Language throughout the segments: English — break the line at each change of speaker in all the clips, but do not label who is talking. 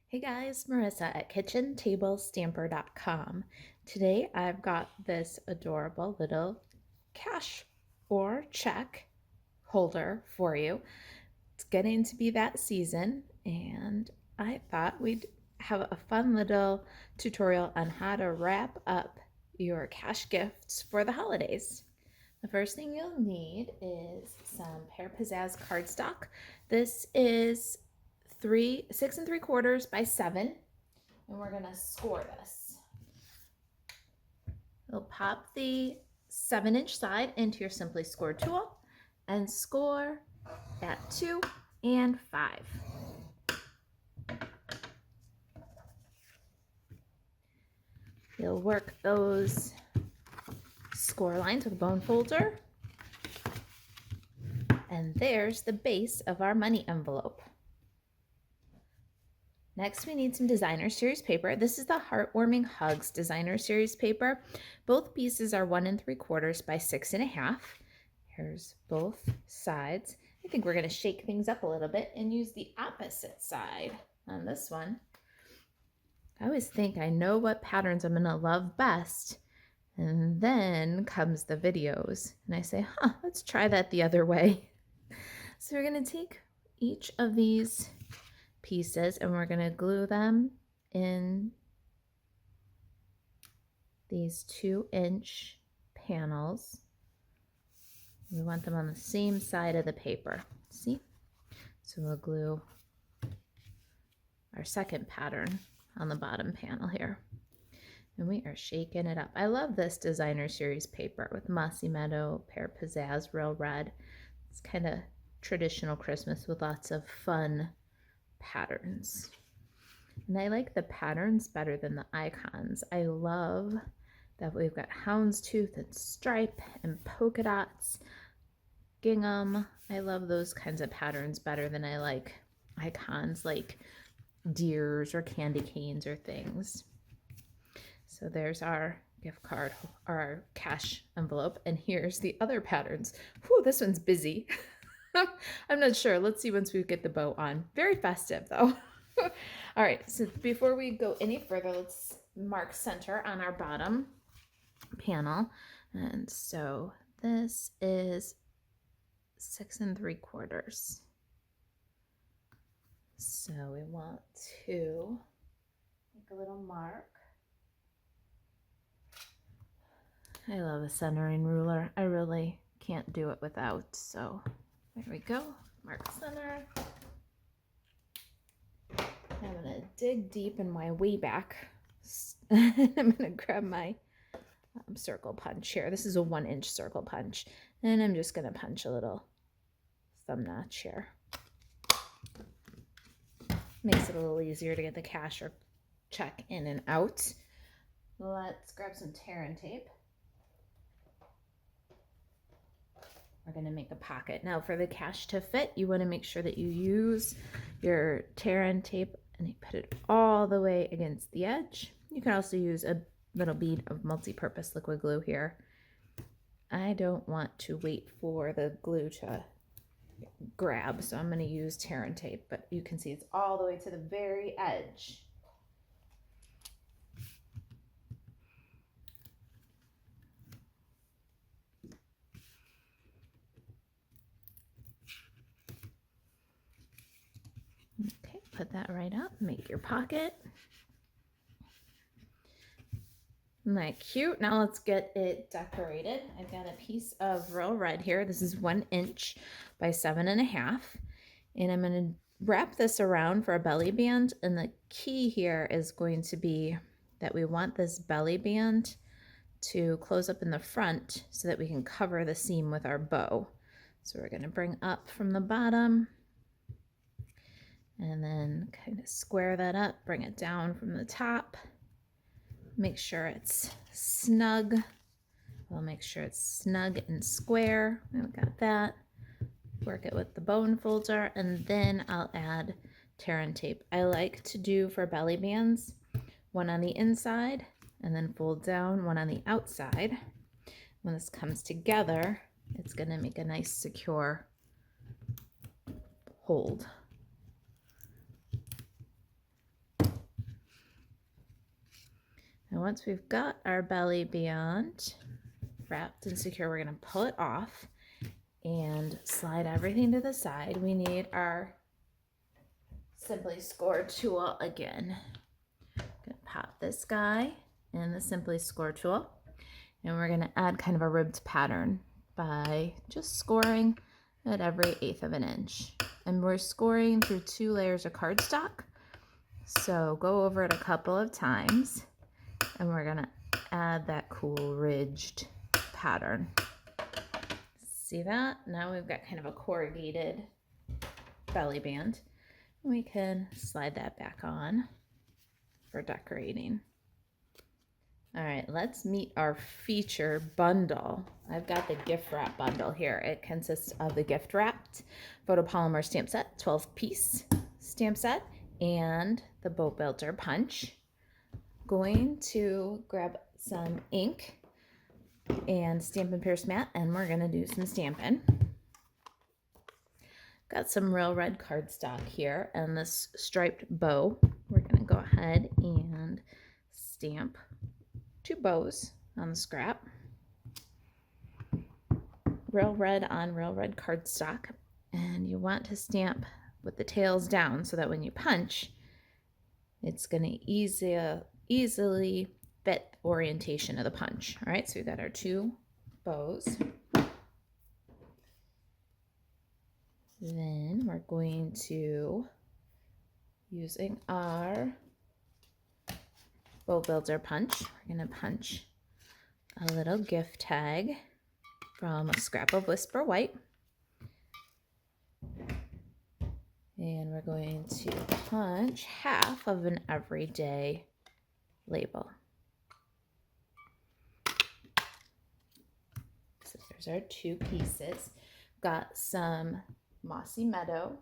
Hey guys, Marissa at kitchentablestamper.com. Today I've got this adorable little cash or check holder for you. It's getting to be that season, and I thought we'd have a fun little tutorial on how to wrap up your cash gifts for the holidays. The first thing you'll need is some Pear Pizzazz cardstock. This is 6 3/4 by 7, and we're gonna score this. You'll pop the 7-inch side into your Simply Score tool and score at 2 and 5. You'll work those score lines with a bone folder, and there's the base of our money envelope. Next, we need some designer series paper. This is the Heartwarming Hugs designer series paper. Both pieces are 1 3/4 by 6 1/2. Here's both sides. I think we're going to shake things up a little bit and use the opposite side on this one. I always think I know what patterns I'm going to love best, and then comes the videos, and I say, let's try that the other way. So we're going to take each of these pieces and we're going to glue them in these 2-inch panels. We want them on the same side of the paper. See? So we'll glue our second pattern on the bottom panel here. And we are shaking it up. I love this designer series paper with Mossy Meadow, Pear Pizzazz, Real Red. It's kind of traditional Christmas with lots of fun patterns. And I like the patterns better than the icons. I love that we've got houndstooth and stripe and polka dots, gingham. I love those kinds of patterns better than I like icons like deers or candy canes or things. So there's our gift card or our cash envelope, and here's the other patterns. Whew, this one's busy. I'm not sure. Let's see once we get the bow on. Very festive though. All right, so before we go any further, let's mark center on our bottom panel. And so this is 6 3/4. So we want to make a little mark. I love a centering ruler. I really can't do it without, so there we go. Mark center. I'm going to dig deep in my way back. I'm going to grab my circle punch here. This is a 1-inch circle punch. And I'm just going to punch a little thumb notch here. Makes it a little easier to get the cash or check in and out. Let's grab some tear and tape. We're going to make a pocket. Now for the cash to fit, you want to make sure that you use your tear and tape and you put it all the way against the edge. You can also use a little bead of multi-purpose liquid glue here. I don't want to wait for the glue to grab, so I'm going to use tear and tape, but you can see it's all the way to the very edge. Okay, put that right up, make your pocket. Isn't that cute? Now let's get it decorated. I've got a piece of Real Red here. This is 1 inch by 7 1/2. And I'm going to wrap this around for a belly band. And the key here is going to be that we want this belly band to close up in the front so that we can cover the seam with our bow. So we're going to bring up from the bottom and then kind of square that up, bring it down from the top. Make sure it's snug. We'll make sure it's snug and square. We've got that. Work it with the bone folder, and then I'll add tear and tape. I like to do for belly bands, one on the inside and then fold down, one on the outside. When this comes together, it's going to make a nice secure hold. Now once we've got our belly band wrapped and secure, we're going to pull it off and slide everything to the side. We need our Simply Score tool again. I'm going to pop this guy in the Simply Score tool, and we're going to add kind of a ribbed pattern by just scoring at every 1/8 of an inch. And we're scoring through 2 layers of cardstock. So go over it a couple of times, and we're going to add that cool ridged pattern. See that? Now we've got kind of a corrugated belly band. We can slide that back on for decorating. All right, let's meet our feature bundle. I've got the gift wrap bundle here. It consists of the gift wrapped photopolymer stamp set, 12-piece stamp set, and the boat builder punch. Going to grab some ink and Stampin' Pierce mat, and we're gonna do some stamping. Got some real red cardstock here and this striped bow. We're gonna go ahead and stamp 2 bows on the scrap. Real red on real red cardstock, and you want to stamp with the tails down so that when you punch, it's gonna easily fit the orientation of the punch. All right, so we've got our 2 bows. Then we're going to, using our bow builder punch, we're going to punch a little gift tag from a scrap of Whisper White. And we're going to punch half of an everyday label. So there's our 2 pieces. Got some Mossy Meadow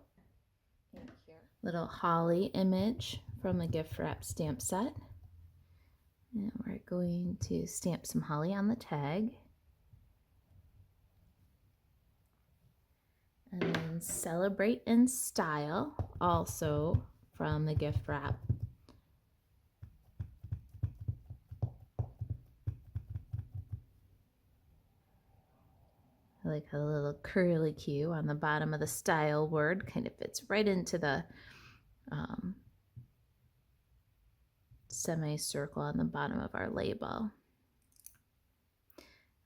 in here. Little holly image from the gift wrap stamp set. And we're going to stamp some holly on the tag. And then Celebrate in Style, also from the gift wrap. I like a little curly Q on the bottom of the style word. Kind of fits right into the semicircle on the bottom of our label.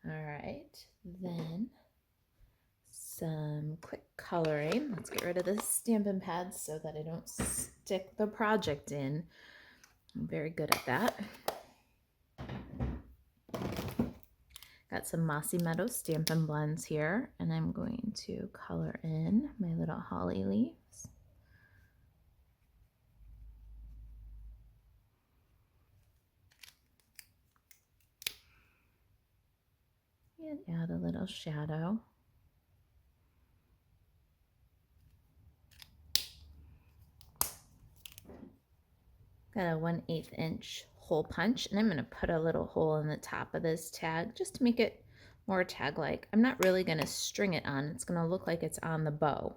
All right, then some quick coloring. Let's get rid of the Stampin' pads so that I don't stick the project in. I'm very good at that. Got some Mossy Meadow Stampin' blends here, and I'm going to color in my little holly leaves. And add a little shadow. Got a 1/8 inch hole punch, and I'm going to put a little hole in the top of this tag just to make it more tag-like. I'm not really going to string it on. It's going to look like it's on the bow.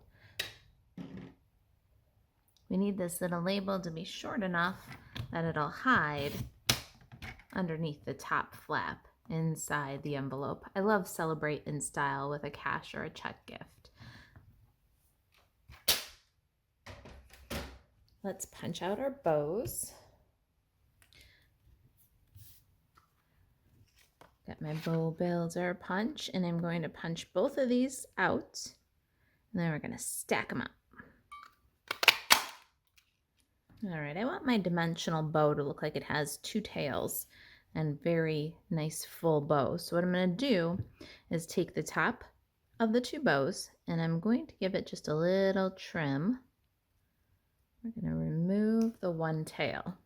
We need this little label to be short enough that it'll hide underneath the top flap inside the envelope. I love Celebrate in Style with a cash or a check gift. Let's punch out our bows. Got my bow builder punch, and I'm going to punch both of these out, and then we're going to stack them up. All right, I want my dimensional bow to look like it has 2 tails and very nice full bow. So what I'm going to do is take the top of the 2 bows, and I'm going to give it just a little trim. We're going to remove the 1 tail.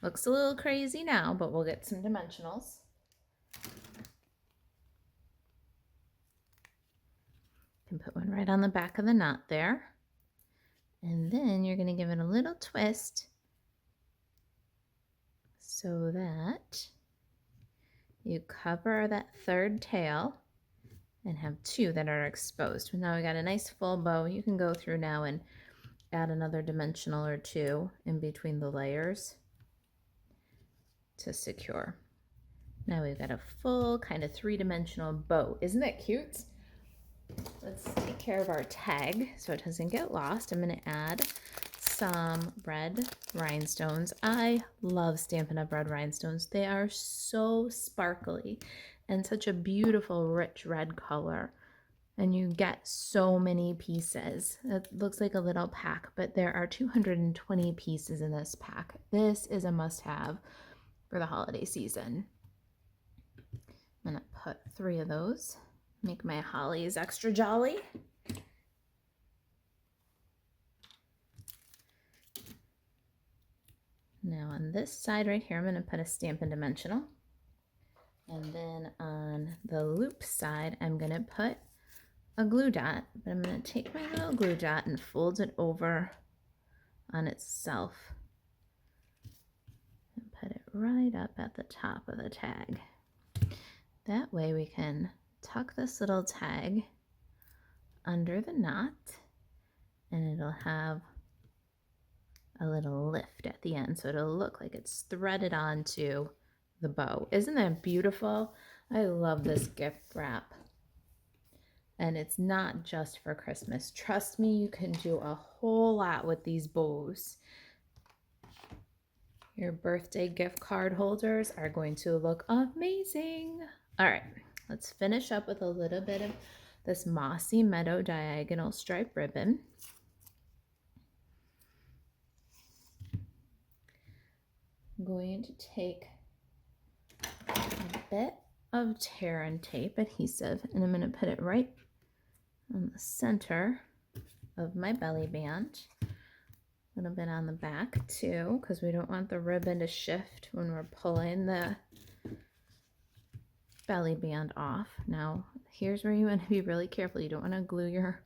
Looks a little crazy now, but we'll get some dimensionals. You can put one right on the back of the knot there. And then you're going to give it a little twist so that you cover that 3rd tail and have 2 that are exposed. Now we got a nice full bow. You can go through now and add another dimensional or 2 in between the layers. to secure. Now we've got a full kind of three-dimensional bow. Isn't that cute? Let's take care of our tag so it doesn't get lost. I'm going to add some red rhinestones. I love Stampin' Up! Red Rhinestones. They are so sparkly and such a beautiful, rich red color. And you get so many pieces. It looks like a little pack, but there are 220 pieces in this pack. This is a must-have for the holiday season. I'm gonna put 3 of those. Make my hollies extra jolly. Now on this side right here, I'm gonna put a Stampin' Dimensional. And then on the loop side, I'm gonna put a glue dot, but I'm going to take my little glue dot and fold it over on itself and put it right up at the top of the tag. That way we can tuck this little tag under the knot and it'll have a little lift at the end, so it'll look like it's threaded onto the bow. Isn't that beautiful? I love this gift wrap. And it's not just for Christmas. Trust me, you can do a whole lot with these bows. Your birthday gift card holders are going to look amazing. All right, let's finish up with a little bit of this Mossy Meadow diagonal stripe ribbon. I'm going to take a bit of tear and tape adhesive and I'm going to put it right on the center of my belly band. A little bit on the back too, because we don't want the ribbon to shift when we're pulling the belly band off. Now, here's where you want to be really careful. You don't want to glue your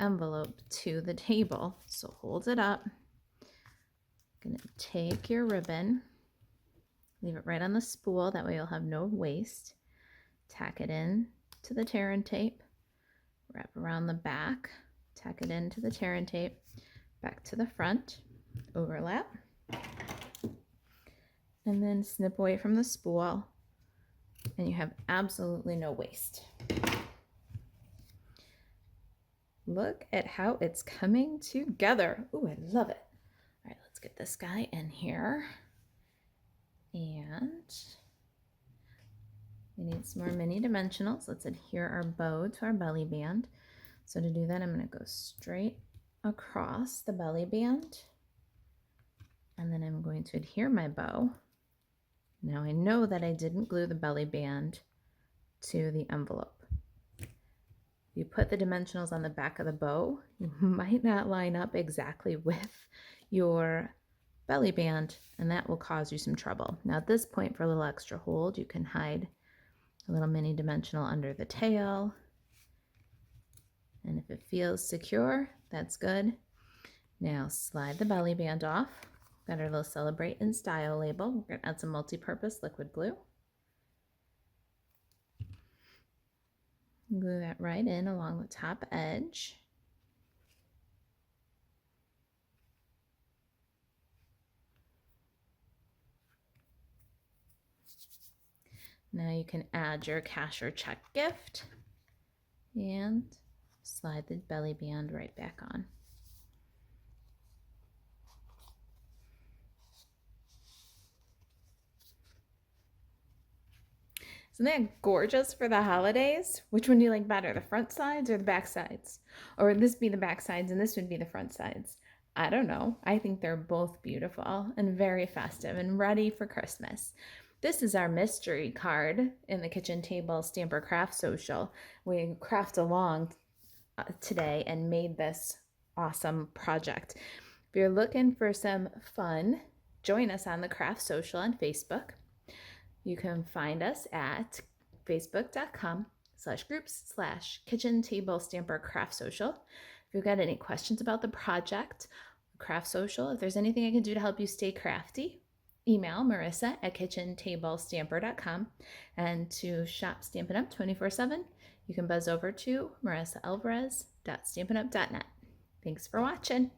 envelope to the table. So hold it up. Gonna take your ribbon, leave it right on the spool. That way you'll have no waste. Tack it in to the tear and tape, wrap around the back, tack it into the tear and tape, back to the front, overlap, and then snip away from the spool, and you have absolutely no waste. Look at how it's coming together. Ooh, I love it. All right, let's get this guy in here. And we need some more mini dimensionals. Let's adhere our bow to our belly band. So to do that, I'm going to go straight across the belly band. And then I'm going to adhere my bow. Now I know that I didn't glue the belly band to the envelope. If you put the dimensionals on the back of the bow, you might not line up exactly with your belly band, and that will cause you some trouble. Now at this point, for a little extra hold, you can hide a little mini dimensional under the tail. And if it feels secure, that's good. Now slide the belly band off. Got our little Celebrate in Style label. We're gonna add some multi-purpose liquid glue. Glue that right in along the top edge. Now you can add your cash or check gift and slide the belly band right back on. Isn't that gorgeous for the holidays? Which one do you like better, the front sides or the back sides? Or would this be the back sides and this would be the front sides? I don't know. I think they're both beautiful and very festive and ready for Christmas. This is our mystery card in the Kitchen Table Stamper Craft Social. We craft along today and made this awesome project. If you're looking for some fun, join us on the Craft Social on Facebook. You can find us at facebook.com/groups/Kitchen Table Stamper Craft Social. If you've got any questions about the project, Craft Social, if there's anything I can do to help you stay crafty, email Marisa at kitchentablestamper.com. And to shop Stampin' Up! 24/7, you can buzz over to marisaalvarez.stampinup.net. Thanks for watching.